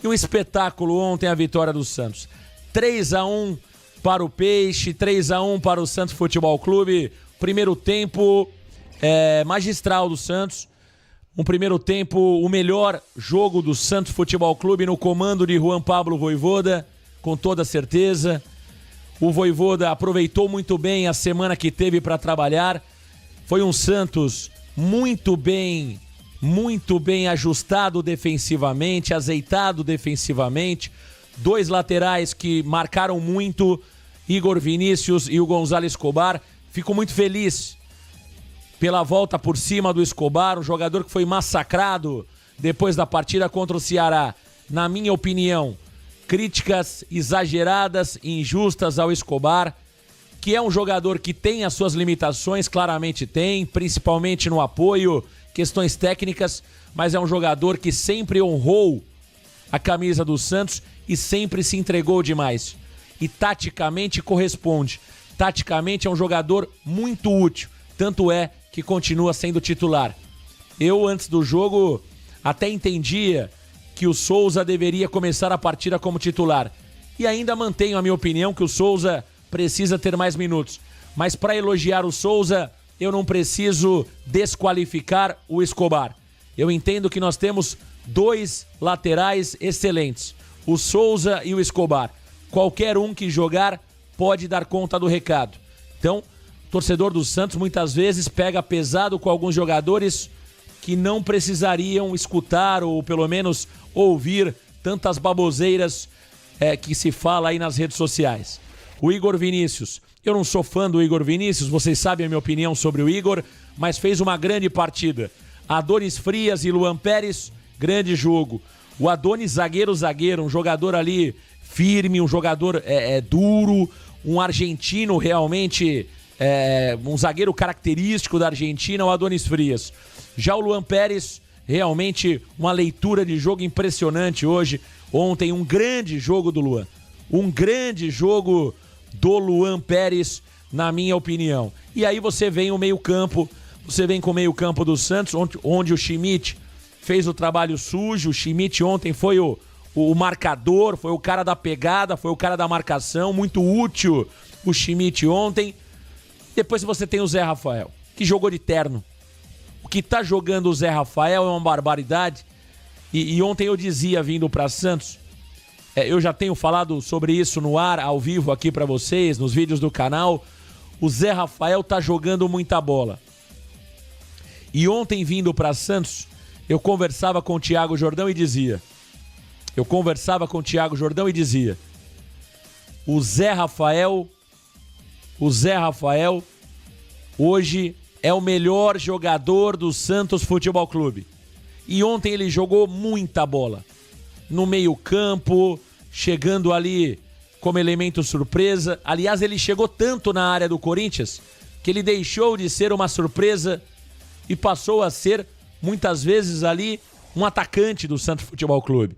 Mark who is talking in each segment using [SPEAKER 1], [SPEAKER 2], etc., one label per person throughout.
[SPEAKER 1] E um espetáculo ontem a vitória do Santos. 3-1 para o Peixe, 3-1 para o Santos Futebol Clube. Primeiro tempo magistral do Santos. Um primeiro tempo, o melhor jogo do Santos Futebol Clube no comando de Juan Pablo Vojvoda, com toda certeza. O Vojvoda aproveitou muito bem a semana que teve para trabalhar. Foi um Santos muito bem ajustado defensivamente, azeitado defensivamente. Dois laterais que marcaram muito, Igor Vinícius e o Gonzalo Escobar. Fico muito feliz pela volta por cima do Escobar, um jogador que foi massacrado depois da partida contra o Ceará. Na minha opinião, críticas exageradas e injustas ao Escobar, que é um jogador que tem as suas limitações, claramente tem, principalmente no apoio, questões técnicas, mas é um jogador que sempre honrou a camisa do Santos e sempre se entregou demais. E taticamente corresponde. Taticamente é um jogador muito útil, tanto é que continua sendo titular. Eu, antes do jogo, até entendia que o Souza deveria começar a partida como titular. E ainda mantenho a minha opinião que o Souza precisa ter mais minutos. Mas para elogiar o Souza, eu não preciso desqualificar o Escobar. Eu entendo que nós temos dois laterais excelentes, o Souza e o Escobar. Qualquer um que jogar pode dar conta do recado. Então, o torcedor do Santos muitas vezes pega pesado com alguns jogadores que não precisariam escutar ou pelo menos ouvir tantas baboseiras que se fala aí nas redes sociais. O Igor Vinícius, eu não sou fã do Igor Vinícius, vocês sabem a minha opinião sobre o Igor, mas fez uma grande partida. Adonis Frias e Luan Pérez, grande jogo. O Adonis zagueiro, um jogador ali firme, um jogador duro, um argentino realmente, um zagueiro característico da Argentina, o Adonis Frias. Já o Luan Pérez, realmente uma leitura de jogo impressionante hoje. Ontem um grande jogo do Luan. Um grande jogo do Luan Pérez, na minha opinião. E aí você vem o meio-campo, você vem com o meio-campo do Santos, onde o Schmidt fez o trabalho sujo. O Schmidt ontem foi o marcador, foi o cara da pegada, foi o cara da marcação, muito útil o Schmidt ontem. Depois você tem o Zé Rafael, que jogou de terno. O que tá jogando o Zé Rafael é uma barbaridade. E ontem eu dizia, vindo para Santos, eu já tenho falado sobre isso no ar, ao vivo aqui para vocês, nos vídeos do canal. O Zé Rafael tá jogando muita bola. E ontem, vindo para Santos, eu conversava com o Thiago Jordão e dizia... O Zé Rafael hoje é o melhor jogador do Santos Futebol Clube. E ontem ele jogou muita bola. No meio-campo, chegando ali como elemento surpresa. Aliás, ele chegou tanto na área do Corinthians que ele deixou de ser uma surpresa e passou a ser, muitas vezes ali, um atacante do Santos Futebol Clube.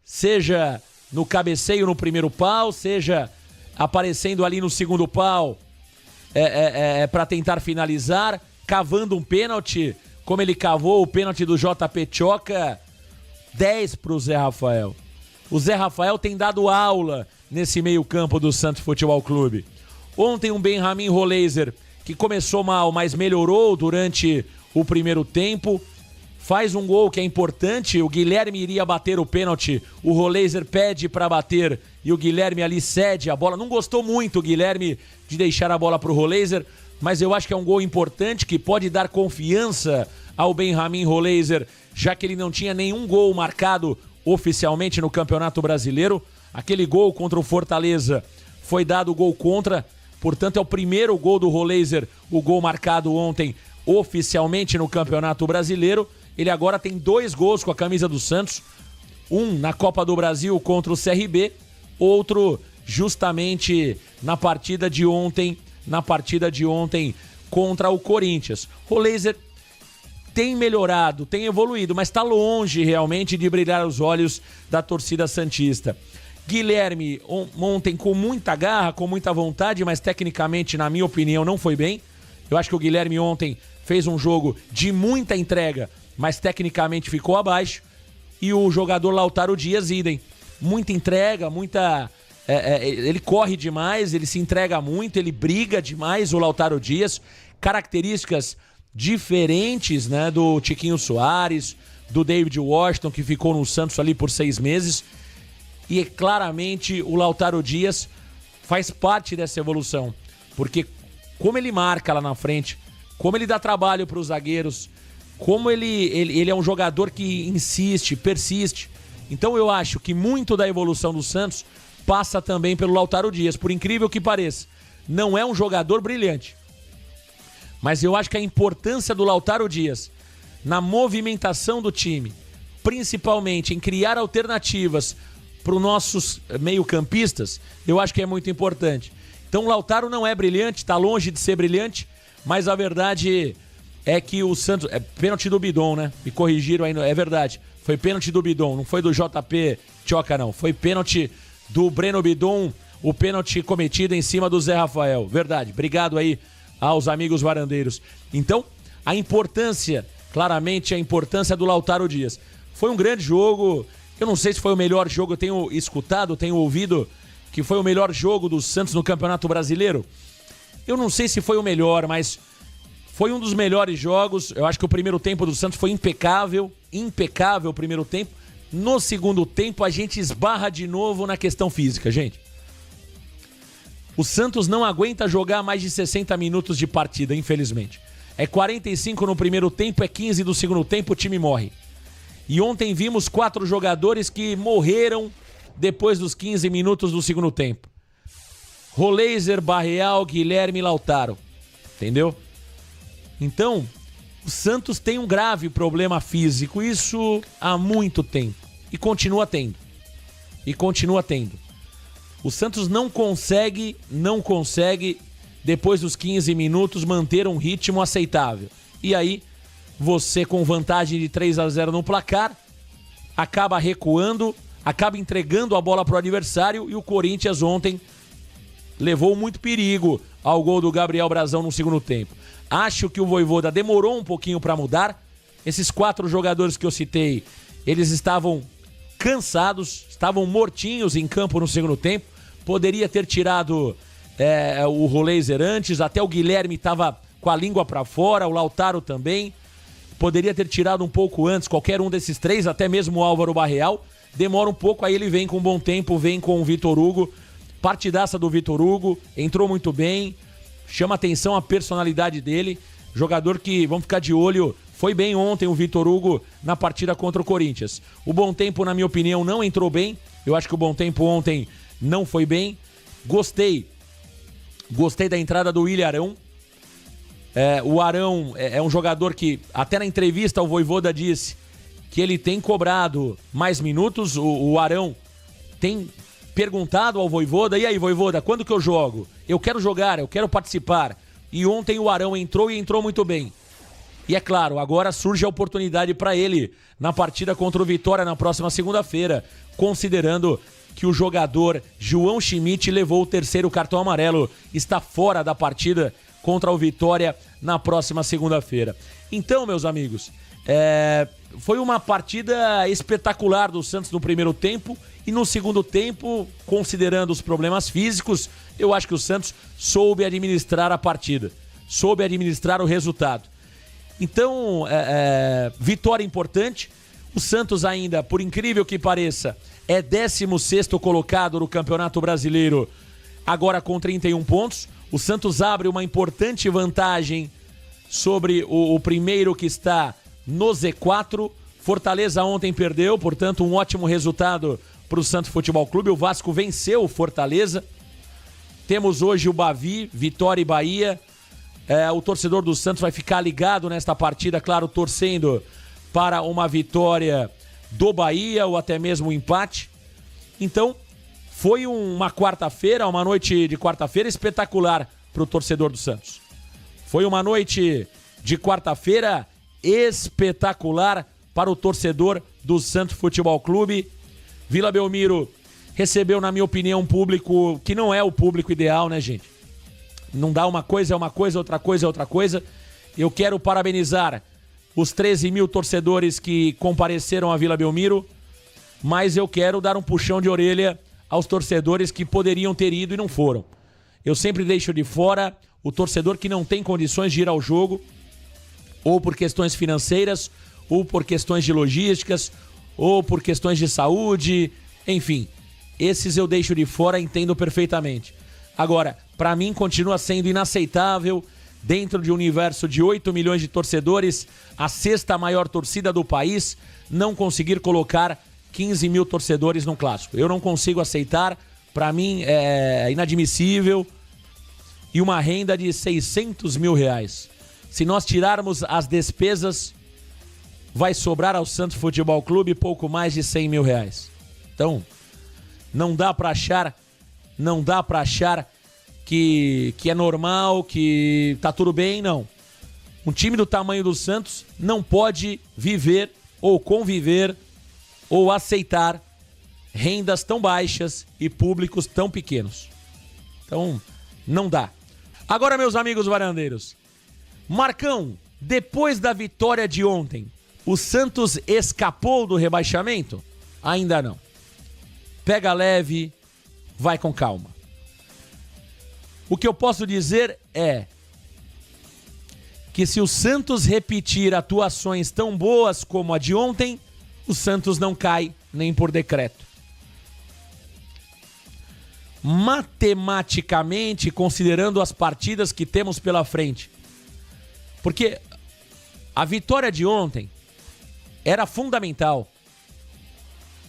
[SPEAKER 1] Seja no cabeceio no primeiro pau, seja aparecendo ali no segundo pau para tentar finalizar, cavando um pênalti, como ele cavou o pênalti do JP Tchoca. 10 para o Zé Rafael. O Zé Rafael tem dado aula nesse meio-campo do Santos Futebol Clube. Ontem um Benjamin Roleiser, que começou mal, mas melhorou durante o primeiro tempo. Faz um gol que é importante. O Guilherme iria bater o pênalti. O Roleiser pede para bater e o Guilherme ali cede a bola. Não gostou muito o Guilherme de deixar a bola para o Roleiser, mas eu acho que é um gol importante que pode dar confiança ao Benjamin Roleiser, já que ele não tinha nenhum gol marcado oficialmente no Campeonato Brasileiro. Aquele gol contra o Fortaleza foi dado gol contra, portanto é o primeiro gol do Roleiser, o gol marcado ontem oficialmente no Campeonato Brasileiro. Ele agora tem 2 gols com a camisa do Santos, um na Copa do Brasil contra o CRB, outro justamente na partida de ontem contra o Corinthians. Roleiser tem melhorado, tem evoluído, mas está longe realmente de brilhar os olhos da torcida santista. Guilherme ontem com muita garra, com muita vontade, mas tecnicamente, na minha opinião, não foi bem. Eu acho que o Guilherme ontem fez um jogo de muita entrega, mas tecnicamente ficou abaixo. E o jogador Lautaro Dias, idem. Muita entrega, ele corre demais, ele se entrega muito, ele briga demais, o Lautaro Dias. Características diferentes, né, do Tiquinho Soares, do David Washington, que ficou no Santos ali por 6 meses. E claramente o Lautaro Dias faz parte dessa evolução. Porque como ele marca lá na frente, como ele dá trabalho para os zagueiros, como ele é um jogador que insiste, persiste. Então eu acho que muito da evolução do Santos passa também pelo Lautaro Dias, por incrível que pareça. Não é um jogador brilhante, mas eu acho que a importância do Lautaro Dias na movimentação do time, principalmente em criar alternativas para os nossos meio-campistas, eu acho que é muito importante. Então o Lautaro não é brilhante, está longe de ser brilhante, mas a verdade é que o Santos... É pênalti do Bidon, né? Me corrigiram aí, é verdade. Foi pênalti do Bidon, não foi do JP Tchoca, não. Foi pênalti do Breno Bidon, o pênalti cometido em cima do Zé Rafael. Verdade. Obrigado aí aos amigos varandeiros. Então, a importância, claramente, a importância do Lautaro Dias. Foi um grande jogo. Eu não sei se foi o melhor jogo, eu tenho escutado, tenho ouvido que foi o melhor jogo do Santos no Campeonato Brasileiro. Eu não sei se foi o melhor, mas foi um dos melhores jogos. Eu acho que o primeiro tempo do Santos foi impecável o primeiro tempo. No segundo tempo a gente esbarra de novo na questão física, gente. O Santos não aguenta jogar mais de 60 minutos de partida, infelizmente. É 45 no primeiro tempo, é 15 do segundo tempo, o time morre. E ontem vimos 4 jogadores que morreram depois dos 15 minutos do segundo tempo. Roleiser, Barreal, Guilherme e Lautaro. Entendeu? Então, o Santos tem um grave problema físico, isso há muito tempo. E continua tendo. O Santos não consegue, depois dos 15 minutos, manter um ritmo aceitável. E aí, você com vantagem de 3-0 no placar, acaba recuando, acaba entregando a bola para o adversário, e o Corinthians ontem levou muito perigo ao gol do Gabriel Brazão no segundo tempo. Acho que o Vojvoda demorou um pouquinho para mudar. Esses 4 jogadores que eu citei, eles estavam cansados, estavam mortinhos em campo no segundo tempo. Poderia ter tirado o Roleiser antes, até o Guilherme estava com a língua para fora, o Lautaro também. Poderia ter tirado um pouco antes, qualquer um desses 3, até mesmo o Álvaro Barreal. Demora um pouco, aí ele vem com bom tempo, vem com o Vitor Hugo. Partidaça do Vitor Hugo, entrou muito bem, chama atenção a personalidade dele. Jogador que, vamos ficar de olho, foi bem ontem o Vitor Hugo na partida contra o Corinthians. O Bom Tempo, na minha opinião, não entrou bem. Eu acho que o Bom Tempo ontem não foi bem. Gostei da entrada do William Arão. O Arão é um jogador que, até na entrevista, o Vojvoda disse que ele tem cobrado mais minutos. O Arão tem perguntado ao Vojvoda: e aí, Vojvoda, quando que eu jogo? Eu quero jogar, eu quero participar. E ontem o Arão entrou e entrou muito bem. E é claro, agora surge a oportunidade para ele na partida contra o Vitória na próxima segunda-feira, considerando que o jogador João Schmidt levou o 3º cartão amarelo, está fora da partida contra o Vitória na próxima segunda-feira. Então, meus amigos, foi uma partida espetacular do Santos no primeiro tempo, e no segundo tempo, considerando os problemas físicos, eu acho que o Santos soube administrar a partida, soube administrar o resultado. Então, vitória importante. O Santos ainda, por incrível que pareça, é 16º colocado no Campeonato Brasileiro, agora com 31 pontos. O Santos abre uma importante vantagem sobre o primeiro que está no Z4. Fortaleza ontem perdeu, portanto um ótimo resultado para o Santos Futebol Clube. O Vasco venceu o Fortaleza. Temos hoje o Bavi, Vitória e Bahia. O torcedor do Santos vai ficar ligado nesta partida, claro, torcendo para uma vitória do Bahia ou até mesmo um empate. Então, foi uma quarta-feira, uma noite de quarta-feira espetacular para o torcedor do Santos. Foi uma noite de quarta-feira espetacular para o torcedor do Santos Futebol Clube. Vila Belmiro recebeu, na minha opinião, um público que não é o público ideal, né, gente? Não dá, uma coisa é uma coisa, outra coisa é outra coisa. Eu quero parabenizar os 13 mil torcedores que compareceram à Vila Belmiro, mas eu quero dar um puxão de orelha aos torcedores que poderiam ter ido e não foram. Eu sempre deixo de fora o torcedor que não tem condições de ir ao jogo, ou por questões financeiras, ou por questões de logísticas, ou por questões de saúde, enfim. Esses eu deixo de fora, entendo perfeitamente. Agora, para mim continua sendo inaceitável, dentro de um universo de 8 milhões de torcedores, a sexta maior torcida do país, não conseguir colocar 15 mil torcedores num clássico. Eu não consigo aceitar, para mim é inadmissível. E uma renda de 600 mil reais. Se nós tirarmos as despesas, vai sobrar ao Santos Futebol Clube pouco mais de 100 mil reais. Então, não dá para achar que é normal, que tá tudo bem, não. Um time do tamanho do Santos não pode viver ou conviver ou aceitar rendas tão baixas e públicos tão pequenos. Então, não dá. Agora, meus amigos varandeiros, Marcão, depois da vitória de ontem, o Santos escapou do rebaixamento? Ainda não. Pega leve, vai com calma. O que eu posso dizer é que se o Santos repetir atuações tão boas como a de ontem, o Santos não cai nem por decreto. Matematicamente, considerando as partidas que temos pela frente, porque a vitória de ontem era fundamental.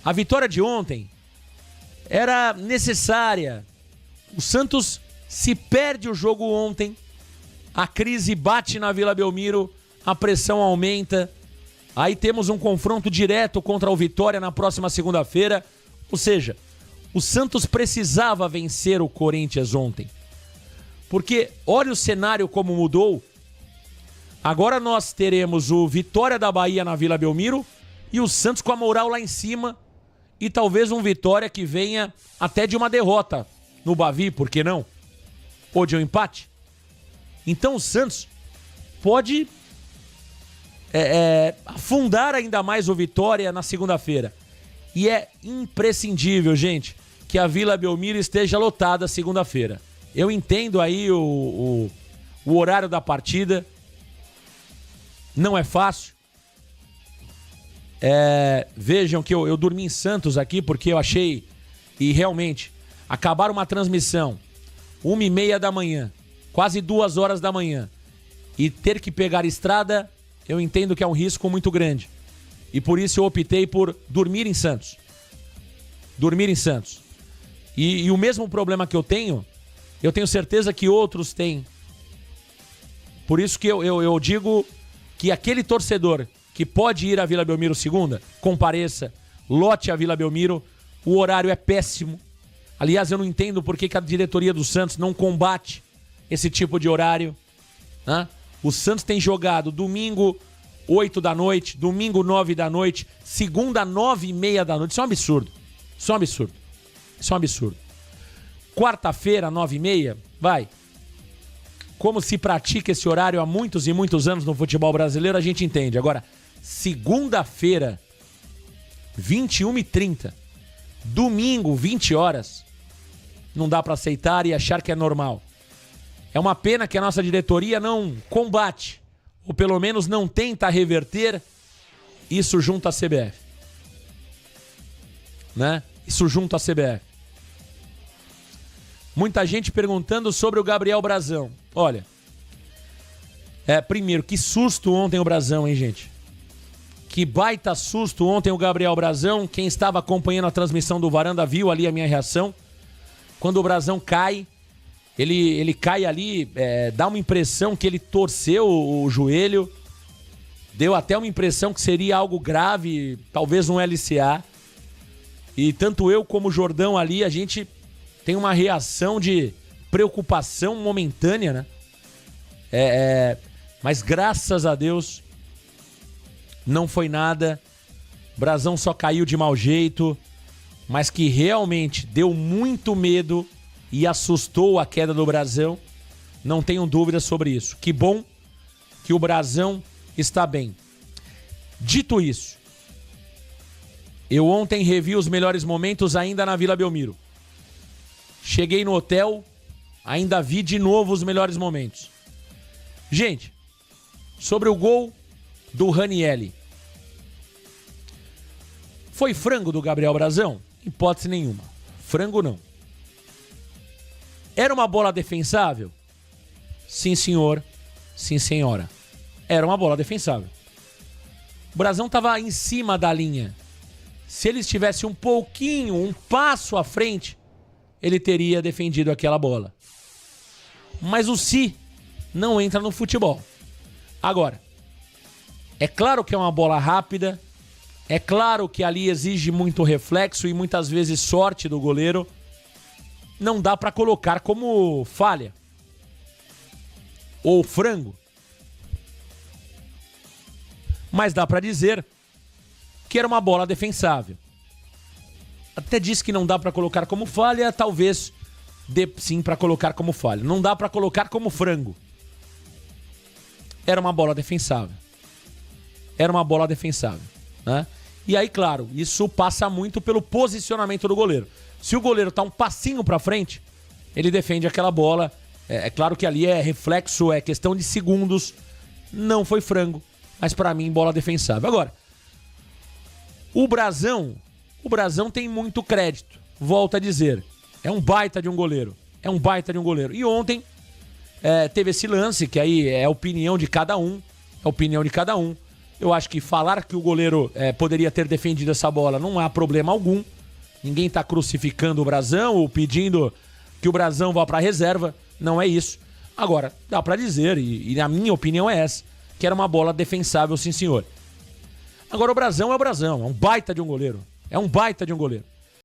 [SPEAKER 1] A vitória de ontem era necessária. O Santos, se perde o jogo ontem, a crise bate na Vila Belmiro, a pressão aumenta, aí temos um confronto direto contra o Vitória na próxima segunda-feira, ou seja, o Santos precisava vencer o Corinthians ontem. Porque olha o cenário como mudou. Agora nós teremos o Vitória da Bahia na Vila Belmiro e o Santos com a moral lá em cima. E talvez um Vitória que venha até de uma derrota no Bavi, por que não? Ou de um empate. Então o Santos pode afundar ainda mais o Vitória na segunda-feira. E é imprescindível, gente, que a Vila Belmiro esteja lotada segunda-feira. Eu entendo aí o horário da partida. Não é fácil. Vejam que eu dormi em Santos aqui porque eu achei... E realmente, acabar uma transmissão 1h30 da manhã, quase 2 horas da manhã, e ter que pegar estrada, eu entendo que é um risco muito grande. E por isso eu optei por dormir em Santos. Dormir em Santos. E o mesmo problema que eu tenho certeza que outros têm. Por isso que eu digo que aquele torcedor que pode ir à Vila Belmiro segunda, compareça, lote a Vila Belmiro. O horário é péssimo. Aliás, eu não entendo por que a diretoria do Santos não combate esse tipo de horário, né? O Santos tem jogado domingo 8 da noite, domingo 9 da noite, segunda 9h30 da noite. Isso é um absurdo. Isso é um absurdo. Isso é um absurdo. Quarta-feira, 9h30, vai. Como se pratica esse horário há muitos e muitos anos no futebol brasileiro, a gente entende. Agora, segunda-feira, 21h30, domingo, 20 horas, não dá para aceitar e achar que é normal. É uma pena que a nossa diretoria não combate, ou pelo menos não tenta reverter isso junto à CBF. Né? Isso junto à CBF. Muita gente perguntando sobre o Gabriel Brazão. Olha, primeiro, que susto ontem o Brazão, hein, gente? Que baita susto ontem o Gabriel Brazão. Quem estava acompanhando a transmissão do Varanda viu ali a minha reação. Quando o Brazão cai, ele cai ali, dá uma impressão que ele torceu o joelho. Deu até uma impressão que seria algo grave, talvez um LCA. E tanto eu como o Jordão ali, a gente tem uma reação de preocupação momentânea, né? Mas graças a Deus não foi nada. Brazão só caiu de mau jeito, mas que realmente deu muito medo e assustou a queda do Brazão. Não tenho dúvidas sobre isso. Que bom que o Brazão está bem. Dito isso, eu ontem revi os melhores momentos ainda na Vila Belmiro. Cheguei no hotel, ainda vi de novo os melhores momentos. Gente, sobre o gol do Ranieri. Foi frango do Gabriel Brazão? Hipótese nenhuma. Frango não. Era uma bola defensável? Sim, senhor. Sim, senhora. Era uma bola defensável. O Brazão estava em cima da linha. Se ele estivesse um pouquinho, um passo à frente, ele teria defendido aquela bola. Mas o se não entra no futebol. Agora, é claro que é uma bola rápida, é claro que ali exige muito reflexo e muitas vezes sorte do goleiro. Não dá para colocar como falha ou frango. Mas dá para dizer que era uma bola defensável. Até disse que não dá para colocar como falha, talvez dê sim para colocar como falha. Não dá para colocar como frango. Era uma bola defensável. Era uma bola defensável, né? E aí, claro, isso passa muito pelo posicionamento do goleiro. Se o goleiro tá um passinho para frente, ele defende aquela bola. É claro que ali é reflexo, é questão de segundos. Não foi frango, mas para mim bola defensável. Agora, o Brazão tem muito crédito. Volto a dizer, é um baita de um goleiro. É um baita de um goleiro. E ontem teve esse lance, que aí é a opinião de cada um. É a opinião de cada um. Eu acho que falar que o goleiro poderia ter defendido essa bola não há problema algum. Ninguém está crucificando o Brazão ou pedindo que o Brazão vá para a reserva. Não é isso. Agora, dá para dizer, e a minha opinião é essa, que era uma bola defensável, sim senhor. Agora o Brazão é o Brazão, é um baita de um goleiro. É um baita de um goleiro.